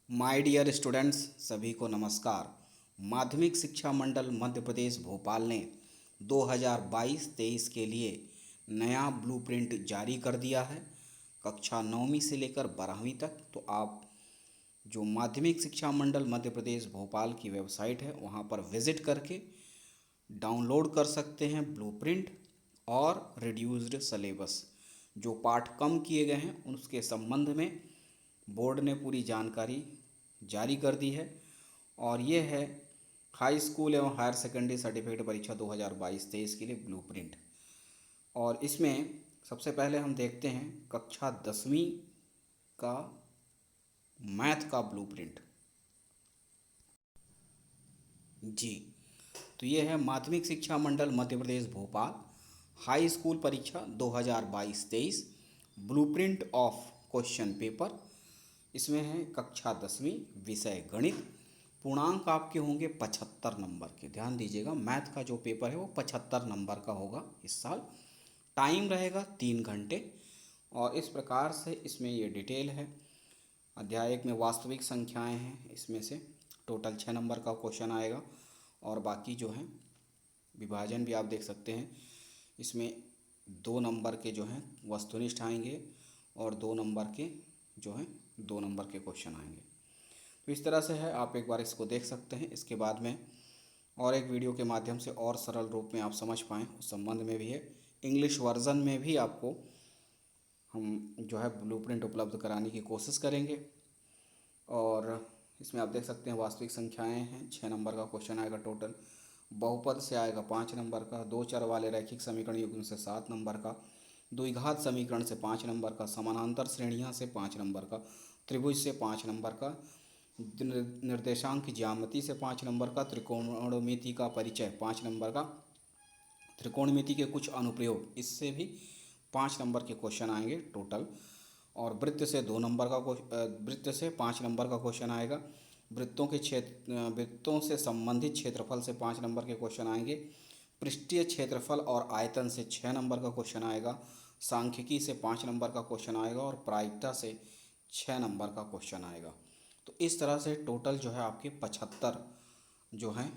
My dear students, सभी को नमस्कार। माध्यमिक शिक्षा मंडल मध्य प्रदेश भोपाल ने 2022-23 के लिए नया ब्लूप्रिंट जारी कर दिया है। कक्षा 9वीं से लेकर 12वीं तक। तो आप जो माध्यमिक शिक्षा मंडल मध्य प्रदेश भोपाल की वेबसाइट है वहाँ पर विज़िट करके डाउनलोड कर सकते हैं ब्लूप्रिंट और रिड्यूस्ड सिलेबस। जो पाठ कम किए गए हैं उसके संबंध में बोर्ड ने पूरी जानकारी जारी कर दी है। और ये है हाई स्कूल एवं हायर सेकेंडरी सर्टिफिकेट परीक्षा 2022-23 के लिए ब्लूप्रिंट। और इसमें सबसे पहले हम देखते हैं कक्षा 10वीं का मैथ का ब्लूप्रिंट। जी, तो ये है माध्यमिक शिक्षा मंडल मध्य प्रदेश भोपाल हाई स्कूल परीक्षा 2022-23 ब्लूप्रिंट ऑफ क्वेश्चन पेपर। इसमें है कक्षा 10वीं विषय गणित। पूर्णांक आपके होंगे 75 नंबर के। ध्यान दीजिएगा, मैथ का जो पेपर है वो 75 नंबर का होगा इस साल। टाइम रहेगा 3 घंटे। और इस प्रकार से इसमें ये डिटेल है। अध्याय 1 में वास्तविक संख्याएं हैं, इसमें से टोटल 6 नंबर का क्वेश्चन आएगा। और बाकी जो हैं विभाजन भी आप देख सकते हैं। इसमें 2 नंबर के जो हैं वस्तुनिष्ठ आएंगे और 2 नंबर के जो हैं 2 नंबर के क्वेश्चन आएंगे। तो इस तरह से है, आप एक बार इसको देख सकते हैं। इसके बाद में और एक वीडियो के माध्यम से और सरल रूप में आप समझ पाएँ उस संबंध में भी है। इंग्लिश वर्जन में भी आपको हम जो है ब्लूप्रिंट उपलब्ध कराने की कोशिश करेंगे। और इसमें आप देख सकते हैं वास्तविक संख्याएं हैं, 6 नंबर का क्वेश्चन आएगा टोटल। बहुपद से आएगा 5 नंबर का। 2 चर वाले रैखिक समीकरण युग्म से 7 नंबर का। द्विघात समीकरण से 5 नंबर का। समानांतर श्रेणियाँ से 5 नंबर का। त्रिभुज से 5 नंबर का। निर्देशांक की ज्यामिति से 5 नंबर का। त्रिकोणमिति का परिचय 5 नंबर का। त्रिकोणमिति के कुछ अनुप्रयोग, इससे भी 5 नंबर के क्वेश्चन आएंगे टोटल। और वृत्त से 2 नंबर का वृत्त से 5 नंबर का क्वेश्चन आएगा। वृत्तों से संबंधित क्षेत्रफल से 5 नंबर के क्वेश्चन आएंगे। पृष्ठीय क्षेत्रफल और आयतन से 6 नंबर का क्वेश्चन आएगा। सांख्यिकी से 5 नंबर का क्वेश्चन आएगा और प्रायिकता से 6 नंबर का क्वेश्चन आएगा। तो इस तरह से टोटल जो है आपके 75 जो हैं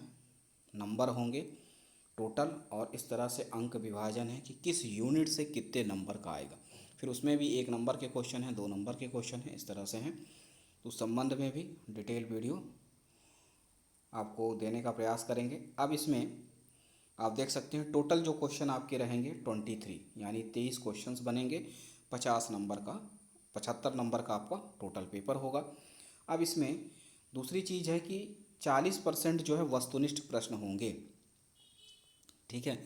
नंबर होंगे टोटल। और इस तरह से अंक विभाजन है कि किस यूनिट से कितने नंबर का आएगा। फिर उसमें भी 1 नंबर के क्वेश्चन हैं, 2 नंबर के क्वेश्चन हैं, इस तरह से हैं। तो उस संबंध में भी डिटेल वीडियो आपको देने का प्रयास करेंगे। अब इसमें आप देख सकते हैं टोटल जो क्वेश्चन आपके रहेंगे 23, यानी 23 क्वेश्चंस बनेंगे। 50 नंबर का 75 नंबर का आपका टोटल पेपर होगा। अब इसमें दूसरी चीज़ है कि 40% जो है वस्तुनिष्ठ प्रश्न होंगे। ठीक है,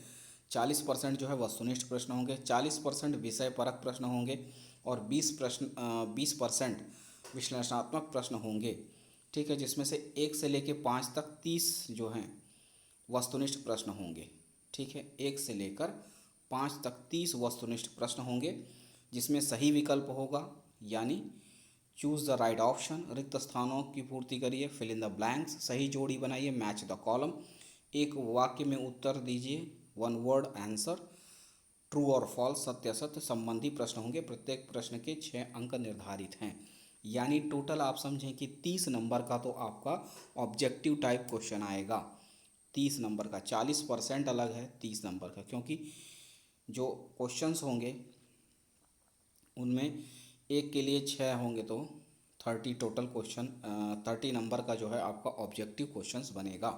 40% जो है वस्तुनिष्ठ प्रश्न होंगे। 40% विषय परक प्रश्न होंगे। और 20% विश्लेषणात्मक प्रश्न होंगे। ठीक है, जिसमें से 1 से लेकर 5 तक 30 जो हैं वस्तुनिष्ठ प्रश्न होंगे। ठीक है, 1 से लेकर 5 तक 30 वस्तुनिष्ठ प्रश्न होंगे, जिसमें सही विकल्प होगा, यानी चूज़ द राइट ऑप्शन। रिक्त स्थानों की पूर्ति करिए, फिल इन द ब्लैंक्स। सही जोड़ी बनाइए, मैच द कॉलम। एक वाक्य में उत्तर दीजिए, 1 वर्ड आंसर। ट्रू और फॉल्स, सत्य असत्य संबंधी प्रश्न होंगे। प्रत्येक प्रश्न के 6 अंक निर्धारित हैं। यानी टोटल आप समझें कि 30 नंबर का तो आपका ऑब्जेक्टिव टाइप क्वेश्चन आएगा। 30 नंबर का 40% अलग है 30 नंबर का, क्योंकि जो क्वेश्चंस होंगे उनमें एक के लिए 6 होंगे तो 30 टोटल क्वेश्चन 30 नंबर का जो है आपका ऑब्जेक्टिव क्वेश्चंस बनेगा।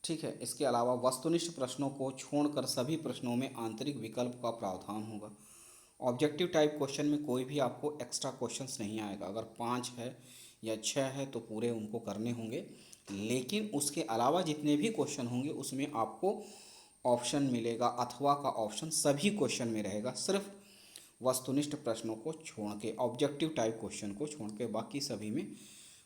ठीक है, इसके अलावा वस्तुनिष्ठ प्रश्नों को छोड़कर सभी प्रश्नों में आंतरिक विकल्प का प्रावधान होगा। ऑब्जेक्टिव टाइप क्वेश्चन में कोई भी आपको एक्स्ट्रा क्वेश्चंस नहीं आएगा। अगर 5 है या 6 है तो पूरे उनको करने होंगे, लेकिन उसके अलावा जितने भी क्वेश्चन होंगे उसमें आपको ऑप्शन मिलेगा। अथवा का ऑप्शन सभी क्वेश्चन में रहेगा, सिर्फ वस्तुनिष्ठ प्रश्नों को छोड़ के, ऑब्जेक्टिव टाइप क्वेश्चन को छोड़ के बाकी सभी में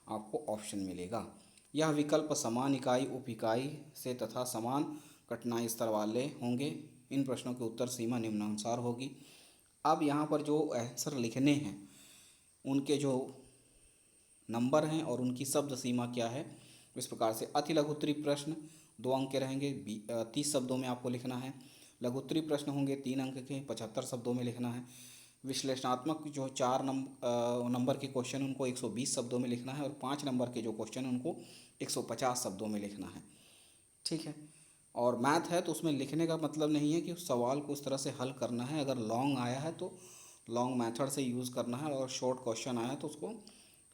आपको ऑप्शन मिलेगा। यह विकल्प समान इकाई उप इकाई से तथा समान कठिनाई स्तर वाले होंगे। इन प्रश्नों की उत्तर सीमा निम्नानुसार होगी। अब यहाँ पर जो आंसर लिखने हैं उनके जो नंबर हैं और उनकी शब्द सीमा क्या है, इस प्रकार से अति लघुत्तरी प्रश्न 2 अंक के रहेंगे, 30 शब्दों में आपको लिखना है। लघुत्तरी प्रश्न होंगे 3 अंक के, 75 शब्दों में लिखना है। विश्लेषणात्मक जो 4 नंबर के क्वेश्चन उनको 120 शब्दों में लिखना है और 5 नंबर के जो क्वेश्चन उनको 150 शब्दों में लिखना है। ठीक है। और मैथ है तो उसमें लिखने का मतलब नहीं है कि उस सवाल को उस तरह से हल करना है। अगर लॉन्ग आया है तो लॉन्ग मेथड से यूज़ करना है और शॉर्ट क्वेश्चन आया है तो उसको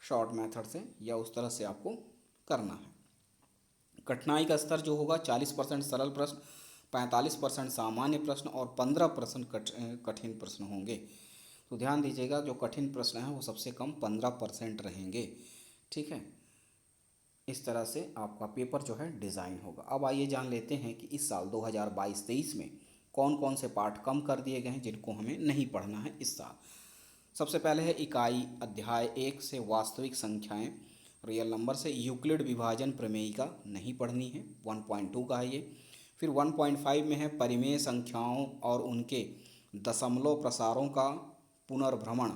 शॉर्ट मेथड से या उस तरह से आपको करना है। कठिनाई का स्तर जो होगा 40% सरल प्रश्न, 45% सामान्य प्रश्न और 15% कठिन प्रश्न होंगे। तो ध्यान दीजिएगा, जो कठिन प्रश्न है वो सबसे कम 15% रहेंगे। ठीक है। इस तरह से आपका पेपर जो है डिज़ाइन होगा। अब आइए जान लेते हैं कि इस साल 2022-23 में कौन कौन से पाठ कम कर दिए गए हैं जिनको हमें नहीं पढ़ना है इस साल। सबसे पहले है इकाई अध्याय 1 से वास्तविक संख्याएं, रियल नंबर से यूक्लिड विभाजन प्रमेयिका नहीं पढ़नी है, 1.2 का है ये। फिर 1.5 में है परिमेय संख्याओं और उनके दशमलव प्रसारों का पुनर्भ्रमण,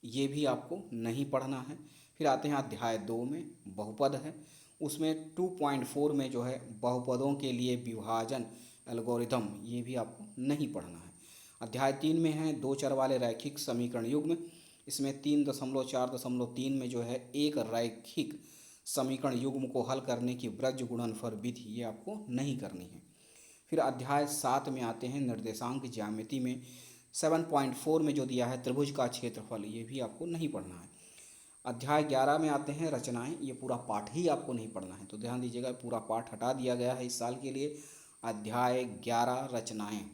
ये भी आपको नहीं पढ़ना है। फिर आते हैं अध्याय 2 में बहुपद है, उसमें 2.4 में जो है बहुपदों के लिए विभाजन एल्गोरिथम, ये भी आपको नहीं पढ़ना है। अध्याय 3 में है दो चर वाले रैखिक समीकरण युग्म, इसमें 3.4.3 में जो है एक रैखिक समीकरण युग्म को हल करने की ब्रज गुणनफल विधि, ये आपको नहीं करनी है। फिर अध्याय 7 में आते हैं निर्देशांक ज्यामिति में 7.4 में जो दिया है त्रिभुज का क्षेत्रफल, ये भी आपको नहीं पढ़ना है। अध्याय 11 में आते हैं रचनाएं, ये पूरा पाठ ही आपको नहीं पढ़ना है, तो ध्यान दीजिएगा पूरा पाठ हटा दिया गया है इस साल के लिए। अध्याय 11 रचनाएं।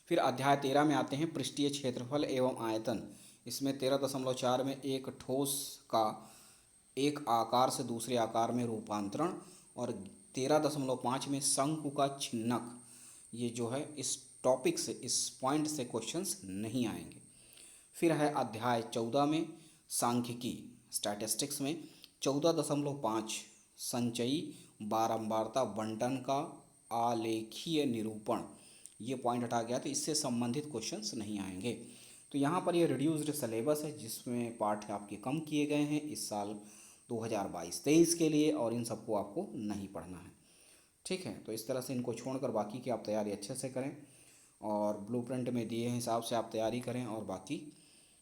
फिर अध्याय 13 में आते हैं पृष्ठीय क्षेत्रफल एवं आयतन, इसमें 13.4 में एक ठोस का एक आकार से दूसरे आकार में रूपांतरण और 13.5 में शंकु का छिन्नक, ये जो है इस टॉपिक से, इस पॉइंट से क्वेश्चंस नहीं आएंगे। फिर है अध्याय 14 में सांख्यिकी स्टैटिस्टिक्स में 14.5 संचयी बारंबारता बंटन का आलेखीय निरूपण, ये पॉइंट हटा गया तो इससे संबंधित क्वेश्चंस नहीं आएंगे। तो यहाँ पर ये रिड्यूस्ड सिलेबस है जिसमें पाठ आपके कम किए गए हैं इस साल 2022-23 के लिए, और इन सबको आपको नहीं पढ़ना है। ठीक है। तो इस तरह से इनको छोड़कर बाकी की आप तैयारी अच्छे से करें और ब्लूप्रिंट में दिए हिसाब से आप तैयारी करें और बाकी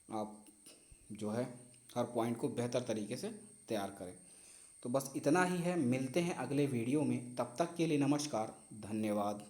आप जो है हर पॉइंट को बेहतर तरीके से तैयार करें। तो बस इतना ही है, मिलते हैं अगले वीडियो में, तब तक के लिए नमस्कार, धन्यवाद।